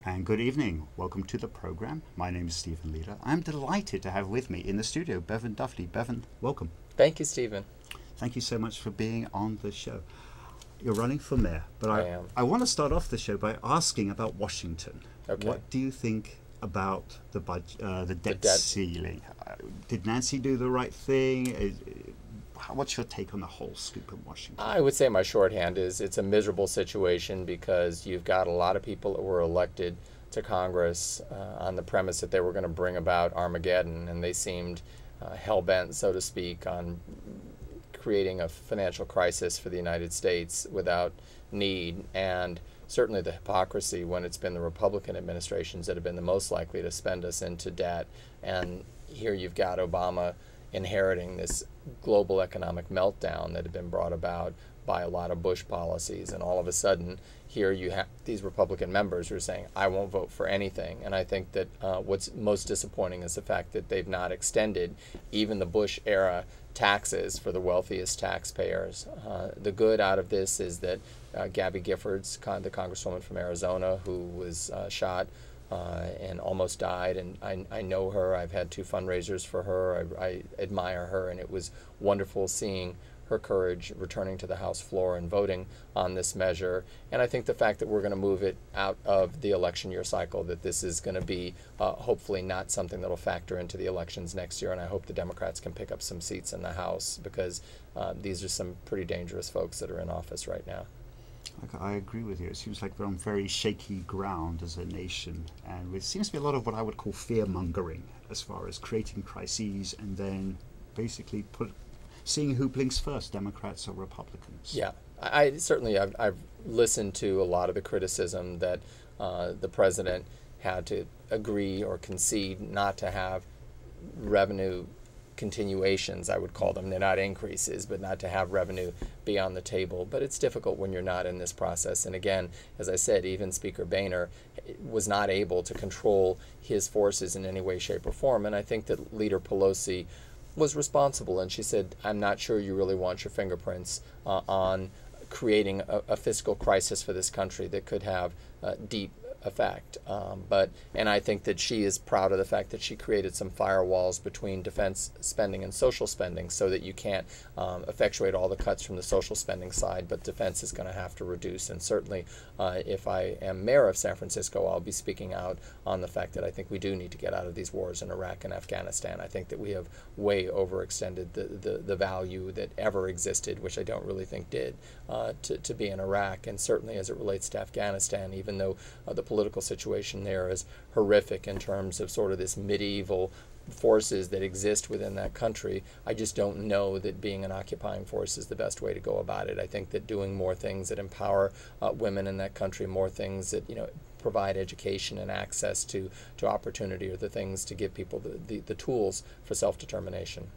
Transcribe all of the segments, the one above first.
And good evening. Welcome to the program. My name is Stephen Leader. I'm delighted to have with me in the studio Bevan Dufty. Bevan, welcome. Thank you, Stephen. Thank you so much for being on the show. You're running for mayor, but I am. I want to start off the show by asking about Washington. Okay. What do you think about the debt debt. ceiling? Did Nancy do the right thing? What's your take on the whole scoop in Washington? I would say my shorthand is it's a miserable situation because you've got a lot of people that were elected to Congress on the premise that they were going to bring about Armageddon, and they seemed hell-bent, so to speak, on creating a financial crisis for the United States without need. And certainly the hypocrisy when it's been the Republican administrations that have been the most likely to spend us into debt. And here you've got Obama inheriting this global economic meltdown that had been brought about by a lot of Bush policies, and all of a sudden here you have these Republican members who are saying, I won't vote for anything. And I think that what's most disappointing is the fact that they've not extended even the Bush era taxes for the wealthiest taxpayers. The good out of this is that Gabby Giffords, the congresswoman from Arizona who was shot and almost died, and I know her. I've had 2 fundraisers for her. I admire her, and it was wonderful seeing her courage returning to the House floor and voting on this measure. And I think the fact that we're going to move it out of the election year cycle, that this is going to be hopefully not something that will factor into the elections next year, and I hope the Democrats can pick up some seats in the House because these are some pretty dangerous folks that are in office right now. I agree with you. It seems like we're on very shaky ground as a nation, and it seems to be a lot of what I would call fear-mongering as far as creating crises and then basically seeing who blinks first, Democrats or Republicans. Yeah, I've listened to a lot of the criticism that the president had to agree or concede not to have revenue continuations, I would call them. They're not increases, but not to have revenue be on the table. But it's difficult when you're not in this process. And again, as I said, even Speaker Boehner was not able to control his forces in any way, shape, or form. And I think that Leader Pelosi was responsible, and she said, I'm not sure you really want your fingerprints on creating a fiscal crisis for this country that could have deep effect. And I think that she is proud of the fact that she created some firewalls between defense spending and social spending so that you can't effectuate all the cuts from the social spending side, but defense is going to have to reduce. And certainly if I am mayor of San Francisco, I'll be speaking out on the fact that I think we do need to get out of these wars in Iraq and Afghanistan. I think that we have way overextended the value that ever existed, which I don't really think did, to be in Iraq. And certainly as it relates to Afghanistan, even though the political situation there is horrific in terms of sort of this medieval forces that exist within that country, I just don't know that being an occupying force is the best way to go about it. I think that doing more things that empower women in that country, more things that provide education and access to opportunity are the things to give people the tools for self-determination.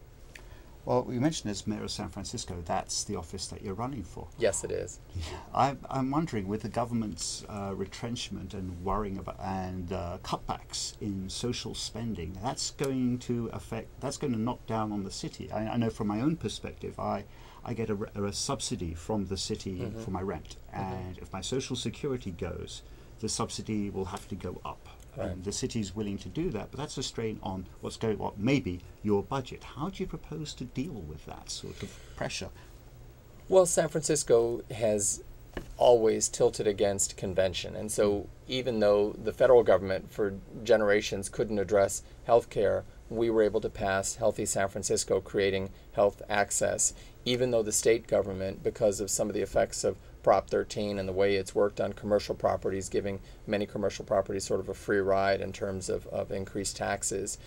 Well, you mentioned as mayor of San Francisco, that's the office that you're running for. Yes, it is. Yeah. I'm wondering, with the government's retrenchment and worrying about cutbacks in social spending, that's going to knock down on the city. I know from my own perspective, I get a subsidy from the city for my rent, and if my social security goes, the subsidy will have to go up. Right. And the city's willing to do that, but that's a strain on maybe your budget. How do you propose to deal with that sort of pressure? Well, San Francisco has always tilted against convention, and so even though the federal government for generations couldn't address health care, we were able to pass Healthy San Francisco, creating health access, even though the state government, because of some of the effects of Prop 13 and the way it's worked on commercial properties, giving many commercial properties sort of a free ride in terms of increased taxes,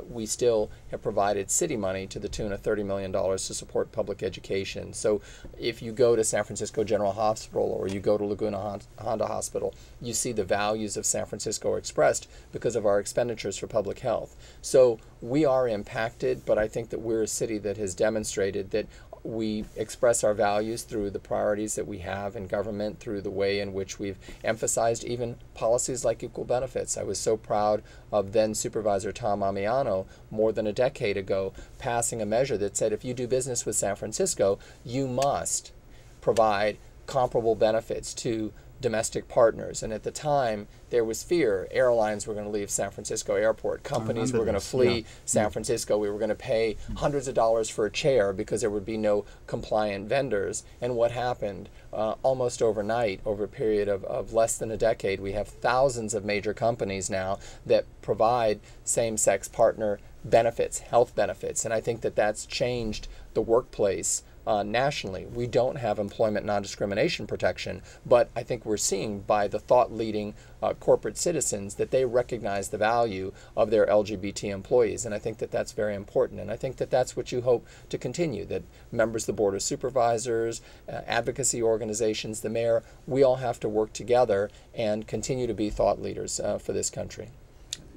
we still have provided city money to the tune of $30 million to support public education. So if you go to San Francisco General Hospital or you go to Laguna Honda Hospital, you see the values of San Francisco expressed because of our expenditures for public health. So we are impacted, but I think that we're a city that has demonstrated that we express our values through the priorities that we have in government, through the way in which we've emphasized even policies like equal benefits. I was so proud of then Supervisor Tom Amiano more than a decade ago passing a measure that said if you do business with San Francisco, you must provide comparable benefits to domestic partners. And at the time, there was fear. Airlines were going to leave San Francisco airport. Companies were going to flee San Francisco. We were going to pay hundreds of dollars for a chair because there would be no compliant vendors. And what happened? Almost overnight, over a period of less than a decade, we have thousands of major companies now that provide same-sex partner benefits, health benefits. And I think that that's changed the workplace nationally. We don't have employment non-discrimination protection, but I think we're seeing by the thought-leading corporate citizens that they recognize the value of their LGBT employees, and I think that that's very important, and I think that that's what you hope to continue, that members of the Board of Supervisors, advocacy organizations, the mayor, we all have to work together and continue to be thought leaders for this country.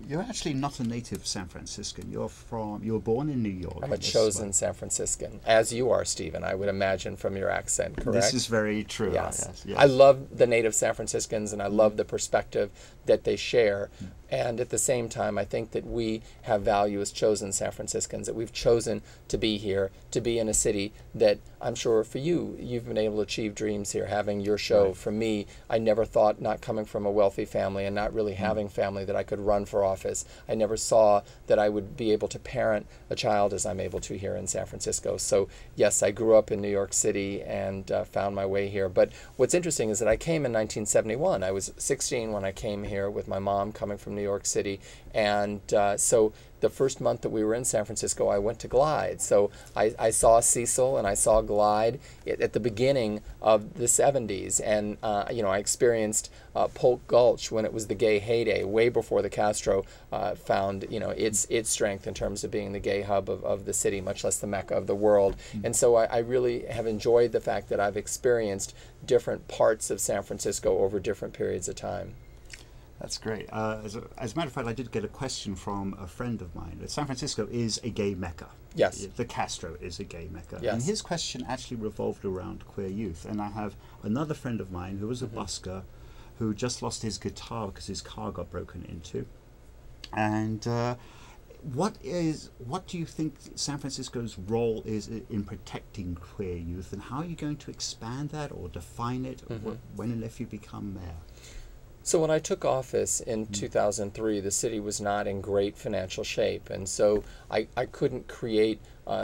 You're actually not a native San Franciscan. You were born in New York. I'm a chosen San Franciscan, as you are, Stephen, I would imagine from your accent, correct? This is very true. Yes. Yes. I love the native San Franciscans, and I love the perspective that they share. And at the same time, I think that we have value as chosen San Franciscans, that we've chosen to be here, to be in a city that I'm sure for you, you've been able to achieve dreams here, having your show. Right. For me, I never thought, not coming from a wealthy family and not really having family, that I could run for office. I never saw that I would be able to parent a child as I'm able to here in San Francisco. So yes, I grew up in New York City and found my way here. But what's interesting is that I came in 1971. I was 16 when I came here with my mom coming from New York City. And so the first month that we were in San Francisco, I went to Glide. So I saw Cecil and I saw Glide at the beginning of the 70s. And, I experienced Polk Gulch when it was the gay heyday, way before the Castro found, its strength in terms of being the gay hub of the city, much less the Mecca of the world. And so I really have enjoyed the fact that I've experienced different parts of San Francisco over different periods of time. That's great. As a matter of fact, I did get a question from a friend of mine. San Francisco is a gay mecca. Yes. The Castro is a gay mecca. Yes. And his question actually revolved around queer youth. And I have another friend of mine who was a busker who just lost his guitar because his car got broken into. And what do you think San Francisco's role is in protecting queer youth, and how are you going to expand that or define it when and if you become mayor? So when I took office in 2003, the city was not in great financial shape, and so I couldn't create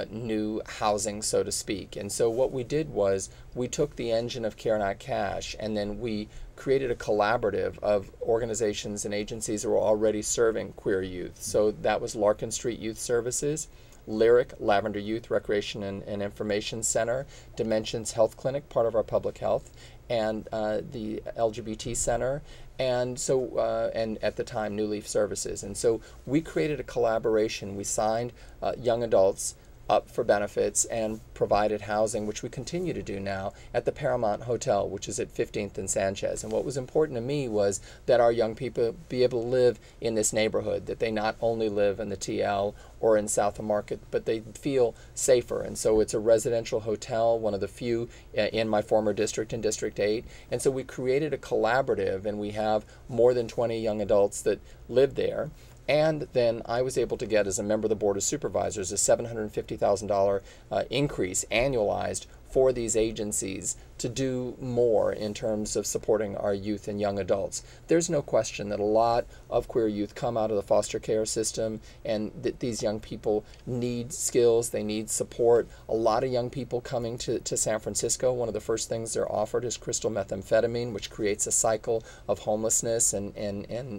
new housing, so to speak. And so what we did was we took the engine of Care Not Cash, and then we created a collaborative of organizations and agencies that were already serving queer youth. So that was Larkin Street Youth Services, Lyric, Lavender Youth Recreation and Information Center, Dimensions Health Clinic, part of our public health, and the LGBT Center, and so and at the time New Leaf Services. And so we created a collaboration. We signed young adults up for benefits and provided housing, which we continue to do now at the Paramount Hotel, which is at 15th and Sanchez. And what was important to me was that our young people be able to live in this neighborhood, that they not only live in the TL or in South of Market, but they feel safer. And so it's a residential hotel, one of the few in my former district, in District 8. And so we created a collaborative, and we have more than 20 young adults that live there. And then I was able to get, as a member of the Board of Supervisors, a $750,000 increase annualized for these agencies to do more in terms of supporting our youth and young adults. There's no question that a lot of queer youth come out of the foster care system, and that these young people need skills, they need support. A lot of young people coming to San Francisco, one of the first things they're offered is crystal methamphetamine, which creates a cycle of homelessness and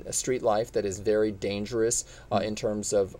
a street life that is very dangerous in terms of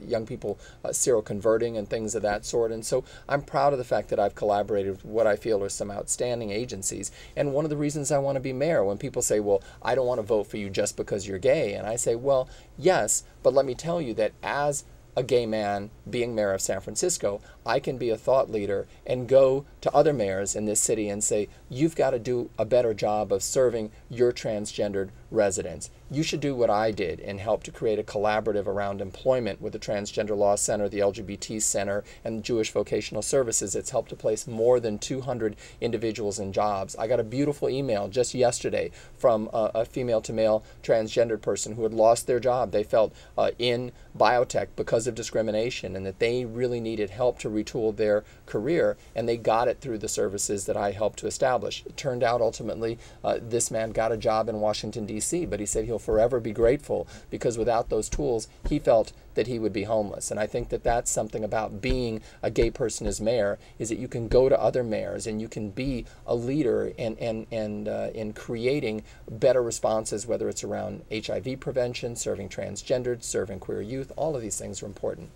young people seroconverting and things of that sort. And so I'm proud of the fact that I've collaborated with what I feel are some outstanding agencies. And one of the reasons I want to be mayor, when people say, well, I don't want to vote for you just because you're gay, and I say, well, yes, but let me tell you that as a gay man being mayor of San Francisco, I can be a thought leader and go to other mayors in this city and say, you've got to do a better job of serving your transgendered residents. You should do what I did and help to create a collaborative around employment with the Transgender Law Center, the LGBT Center, and Jewish Vocational Services. It's helped to place more than 200 individuals in jobs. I got a beautiful email just yesterday from a female to male transgendered person who had lost their job. They felt in biotech because of discrimination, and that they really needed help to retool their career, and they got it through the services that I helped to establish. It turned out ultimately this man got a job in Washington, D.C., but he said he'll forever be grateful because without those tools, he felt that he would be homeless. And I think that that's something about being a gay person as mayor, is that you can go to other mayors and you can be a leader in creating better responses, whether it's around HIV prevention, serving transgendered, serving queer youth. All of these things are important.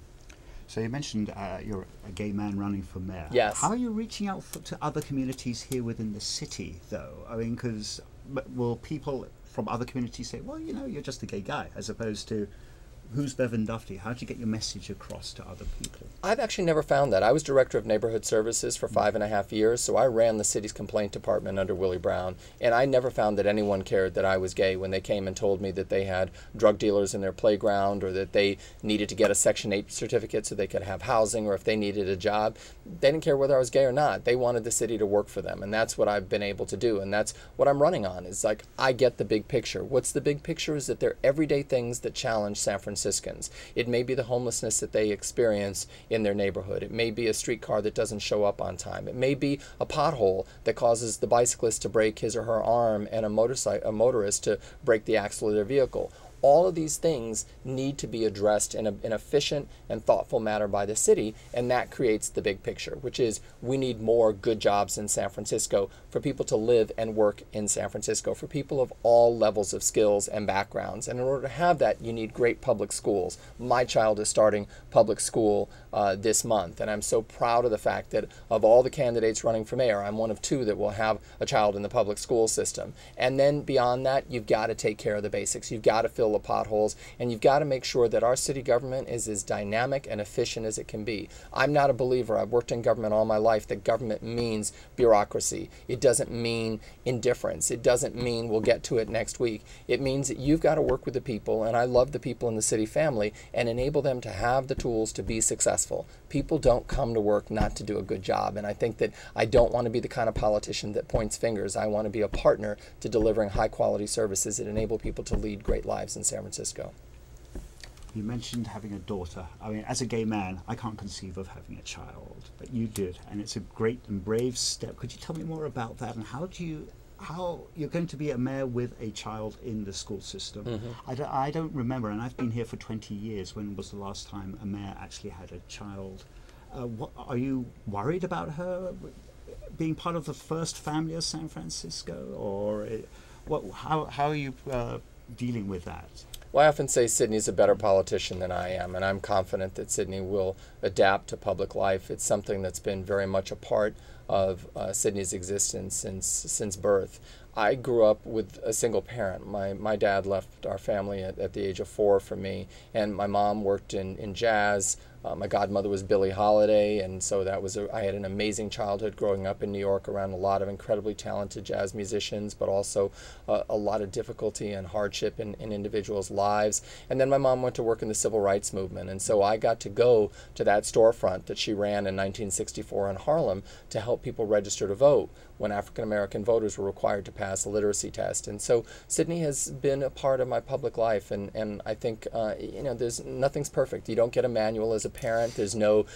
So you mentioned you're a gay man running for mayor. Yes. How are you reaching out to other communities here within the city, though? I mean, because will people from other communities say, well, you know, you're just a gay guy, as opposed to, who's Bevan Dufty? How do you get your message across to other people? I've actually never found that. I was director of neighborhood services for 5.5 years, so I ran the city's complaint department under Willie Brown, and I never found that anyone cared that I was gay when they came and told me that they had drug dealers in their playground, or that they needed to get a Section 8 certificate so they could have housing, or if they needed a job. They didn't care whether I was gay or not. They wanted the city to work for them, and that's what I've been able to do, and that's what I'm running on. Is like, I get the big picture. What's the big picture? Is that they're everyday things that challenge San Franciscans. It may be the homelessness that they experience in their neighborhood. It may be a streetcar that doesn't show up on time. It may be a pothole that causes the bicyclist to break his or her arm and a motorist to break the axle of their vehicle. All of these things need to be addressed in an efficient and thoughtful manner by the city, and that creates the big picture, which is we need more good jobs in San Francisco for people to live and work in San Francisco, for people of all levels of skills and backgrounds. And in order to have that, you need great public schools. My child is starting public school this month, and I'm so proud of the fact that of all the candidates running for mayor, I'm one of 2 that will have a child in the public school system. And then beyond that, you've got to take care of the basics. You've got to fill the potholes, and you've got to make sure that our city government is as dynamic and efficient as it can be. I'm not a believer, I've worked in government all my life, that government means bureaucracy. It doesn't mean indifference. It doesn't mean we'll get to it next week. It means that you've got to work with the people, and I love the people in the city family, and enable them to have the tools to be successful. People don't come to work not to do a good job, and I think that I don't want to be the kind of politician that points fingers. I want to be a partner to delivering high quality services that enable people to lead great lives in San Francisco. You mentioned having a daughter. I mean, as a gay man, I can't conceive of having a child, but you did, and it's a great and brave step. Could you tell me more about that, and how you're going to be a mayor with a child in the school system? Mm-hmm. I don't remember, and I've been here for 20 years. When was the last time a mayor actually had a child? What, are you worried about her being part of the first family of San Francisco, or how are you dealing with that? Well, I often say Sydney's a better politician than I am, and I'm confident that Sydney will adapt to public life. It's something that's been very much a part of Sydney's existence since birth. I grew up with a single parent. My dad left our family at the age of 4 for me, and my mom worked in jazz. My godmother was Billie Holiday, and so I had an amazing childhood growing up in New York around a lot of incredibly talented jazz musicians, but also a lot of difficulty and hardship in individuals' lives. And then my mom went to work in the civil rights movement, and so I got to go to that storefront that she ran in 1964 in Harlem to help people register to vote when African American voters were required to pass a literacy test. And so Sydney has been a part of my public life, and I think nothing's perfect. You don't get a manual as a parent. There's no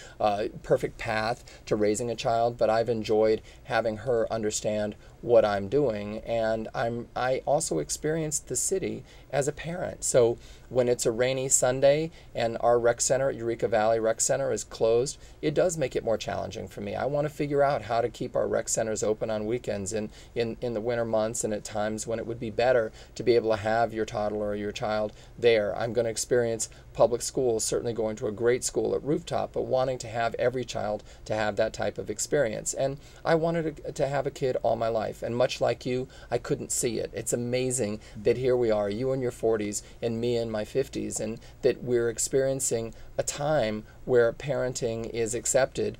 perfect path to raising a child, but I've enjoyed having her understand what I'm doing, and I also experienced the city as a parent. So when it's a rainy Sunday and our rec center at Eureka Valley Rec Center is closed, it does make it more challenging for me. I want to figure out how to keep our rec centers open on weekends in the winter months, and at times when it would be better to be able to have your toddler or your child there. I'm going to experience public schools, certainly going to a great school at Rooftop, but wanting to have every child to have that type of experience. And I wanted to have a kid all my life, and much like you, I couldn't see it. It's amazing that here we are, you in your 40s and me in my 50s, and that we're experiencing a time where parenting is accepted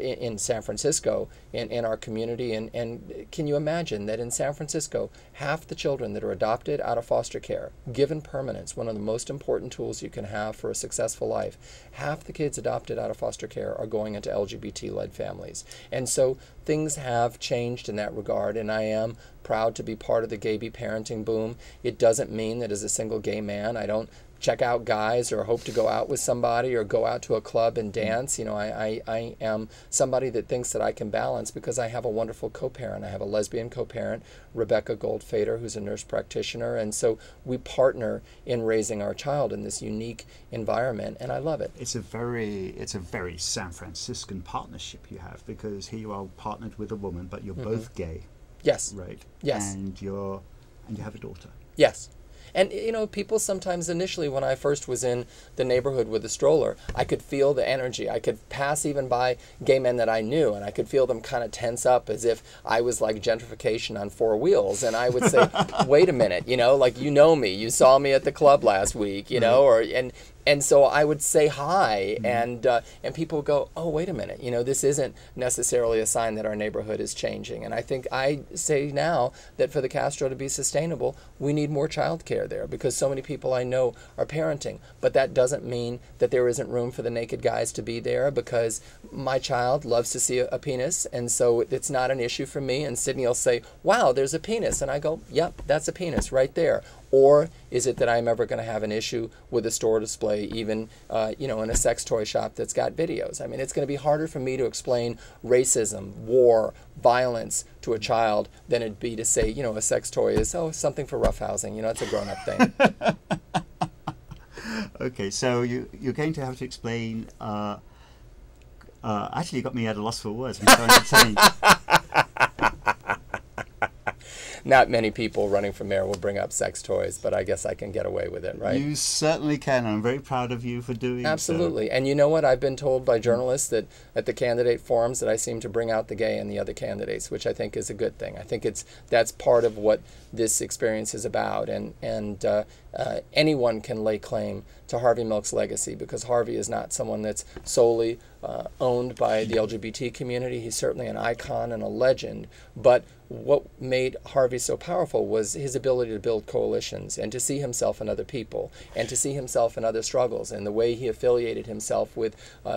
in San Francisco, in our community. And can you imagine that in San Francisco, half the children that are adopted out of foster care, given permanence, one of the most important tools you can have for a successful life, half the kids adopted out of foster care are going into LGBT-led families. And so things have changed in that regard, and I am proud to be part of the gay parenting boom. It doesn't mean that as a single gay man I don't check out guys or hope to go out with somebody or go out to a club and dance. You know, I am somebody that thinks that I can balance because I have a wonderful co-parent. I have a lesbian co-parent, Rebecca Goldfader, who's a nurse practitioner, and so we partner in raising our child in this unique environment, and I love it. It's a very San Franciscan partnership you have, because here you are partnered with a woman, but you're both gay. Yes. Right. Yes. And you have a daughter. Yes. And, you know, people sometimes initially, when I first was in the neighborhood with the stroller, I could feel the energy. I could pass even by gay men that I knew, and I could feel them kind of tense up as if I was like gentrification on four wheels. And I would say, wait a minute, you know, like, you know me. You saw me at the club last week, you know, and so I would say hi, and people would go, oh, wait a minute, you know, this isn't necessarily a sign that our neighborhood is changing. And I think I say now that for the Castro to be sustainable, we need more childcare there, because so many people I know are parenting. But that doesn't mean that there isn't room for the naked guys to be there, because my child loves to see a penis, and so it's not an issue for me. And Sydney will say, wow, there's a penis. And I go, yep, that's a penis right there. Or is it that I'm ever going to have an issue with a store display, even you know, in a sex toy shop that's got videos? I mean, it's going to be harder for me to explain racism, war, violence to a child than it'd be to say, you know, a sex toy is, oh, something for roughhousing. You know, it's a grown-up thing. Okay, so you're going to have to explain. Actually, you got me at a loss for words. I'm trying to tell you. Not many people running for mayor will bring up sex toys, but I guess I can get away with it, right? You certainly can. I'm very proud of you for doing Absolutely. so. And you know what? I've been told by journalists that at the candidate forums that I seem to bring out the gay in the other candidates, which I think is a good thing. I think that's part of what this experience is about. And anyone can lay claim to Harvey Milk's legacy, because Harvey is not someone that's solely owned by the LGBT community. He's certainly an icon and a legend, but what made Harvey so powerful was his ability to build coalitions and to see himself in other people and to see himself in other struggles, and the way he affiliated himself with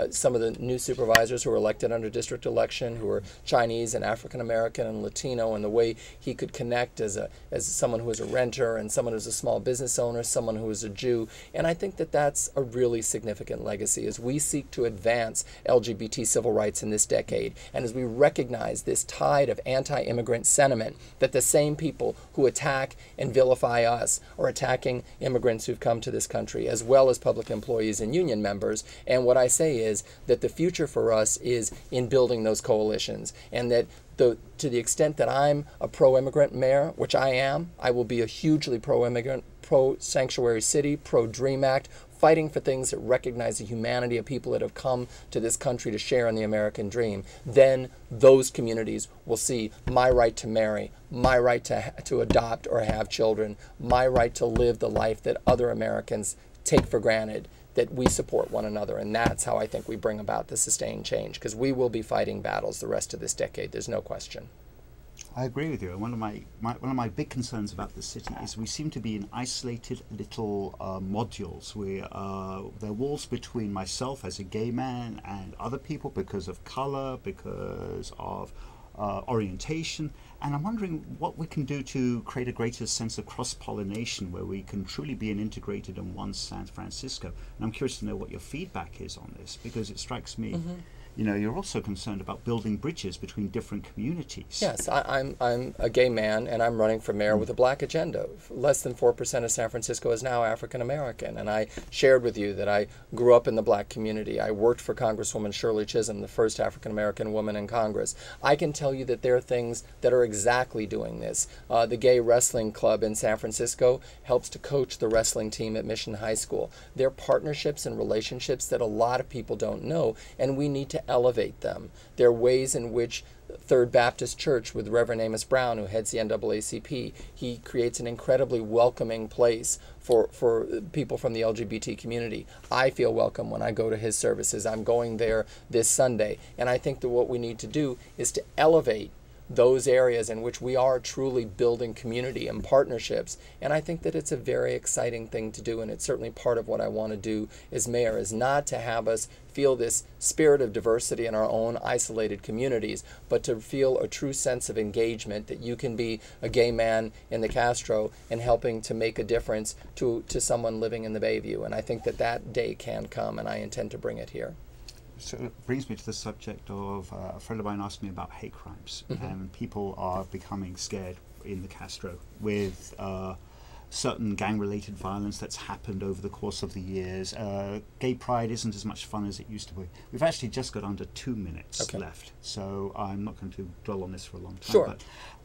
some of the new supervisors who were elected under district election, who were Chinese and African American and Latino, and the way he could connect as someone who was a renter and someone who was a small business owner, someone who was a Jew. And I think that that's a really significant legacy as we seek to advance LGBT civil rights in this decade, and as we recognize this tide of anti-immigrant sentiment that the same people who attack and vilify us are attacking immigrants who've come to this country, as well as public employees and union members. And what I say is that the future for us is in building those coalitions, and that to the extent that I'm a pro-immigrant mayor, which I am, I will be a hugely pro-immigrant, pro-sanctuary city, pro-DREAM Act, fighting for things that recognize the humanity of people that have come to this country to share in the American dream. Then those communities will see my right to marry, my right to adopt or have children, my right to live the life that other Americans take for granted, that we support one another. And that's how I think we bring about the sustained change, because we will be fighting battles the rest of this decade. There's no question. I agree with you. And one of my big concerns about the city is we seem to be in isolated little modules where there are walls between myself as a gay man and other people because of color, because of orientation. And I'm wondering what we can do to create a greater sense of cross-pollination where we can truly be an integrated and one San Francisco. And I'm curious to know what your feedback is on this, because it strikes me, you know, you're also concerned about building bridges between different communities. Yes, I'm a gay man, and I'm running for mayor with a black agenda. Less than 4% of San Francisco is now African American, and I shared with you that I grew up in the black community. I worked for Congresswoman Shirley Chisholm, the first African American woman in Congress. I can tell you that there are things that are exactly doing this. The Gay Wrestling Club in San Francisco helps to coach the wrestling team at Mission High School. There are partnerships and relationships that a lot of people don't know, and we need to elevate them. There are ways in which Third Baptist Church with Reverend Amos Brown, who heads the NAACP, he creates an incredibly welcoming place for people from the LGBT community. I feel welcome when I go to his services. I'm going there this Sunday. And I think that what we need to do is to elevate those areas in which we are truly building community and partnerships. And I think that it's a very exciting thing to do, and it's certainly part of what I want to do as mayor, is not to have us feel this spirit of diversity in our own isolated communities, but to feel a true sense of engagement, that you can be a gay man in the Castro and helping to make a difference to someone living in the Bayview. And I think that that day can come, and I intend to bring it here. So it brings me to the subject of a friend of mine asked me about hate crimes, and people are becoming scared in the Castro with certain gang-related violence that's happened over the course of the years. Gay pride isn't as much fun as it used to be. We've actually just got under 2 minutes left, so I'm not going to dwell on this for a long time. Sure.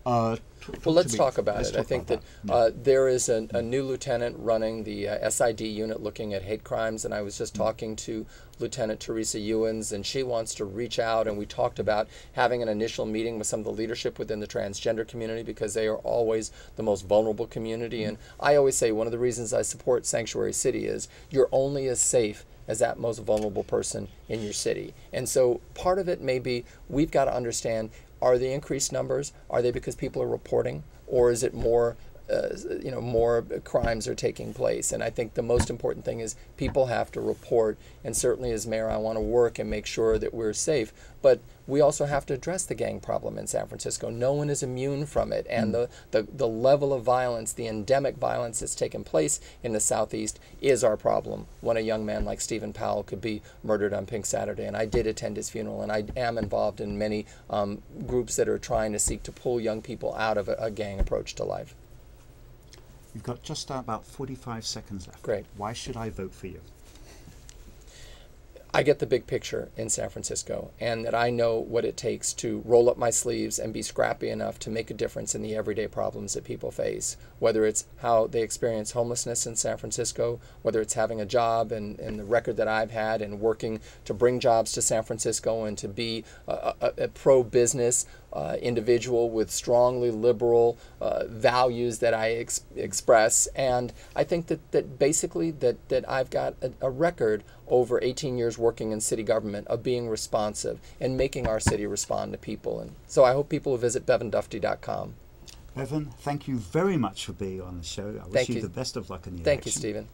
But, well, let's talk about it. I think that there is a new lieutenant running the SID unit looking at hate crimes, and I was just talking to Lieutenant Teresa Ewens, and she wants to reach out, and we talked about having an initial meeting with some of the leadership within the transgender community, because they are always the most vulnerable community. And I always say one of the reasons I support Sanctuary City is you're only as safe as that most vulnerable person in your city. And so part of it may be we've got to understand, are the increased numbers, are they because people are reporting, or is it more more crimes are taking place? And I think the most important thing is people have to report, and certainly as mayor I want to work and make sure that we're safe, but we also have to address the gang problem in San Francisco. No one is immune from it, and the level of violence, the endemic violence that's taken place in the Southeast is our problem. When a young man like Stephen Powell could be murdered on Pink Saturday, and I did attend his funeral, and I am involved in many groups that are trying to seek to pull young people out of a gang approach to life. You've got just about 45 seconds left. Great. Why should I vote for you? I get the big picture in San Francisco, and that I know what it takes to roll up my sleeves and be scrappy enough to make a difference in the everyday problems that people face, whether it's how they experience homelessness in San Francisco, whether it's having a job and the record that I've had and working to bring jobs to San Francisco and to be a pro-business individual with strongly liberal values that I express. And I think that basically that I've got a record over 18 years working in city government of being responsive and making our city respond to people. And so I hope people will visit bevandufty.com. Bevan, thank you very much for being on the show. I wish you the best of luck in the election. Thank you, Stephen.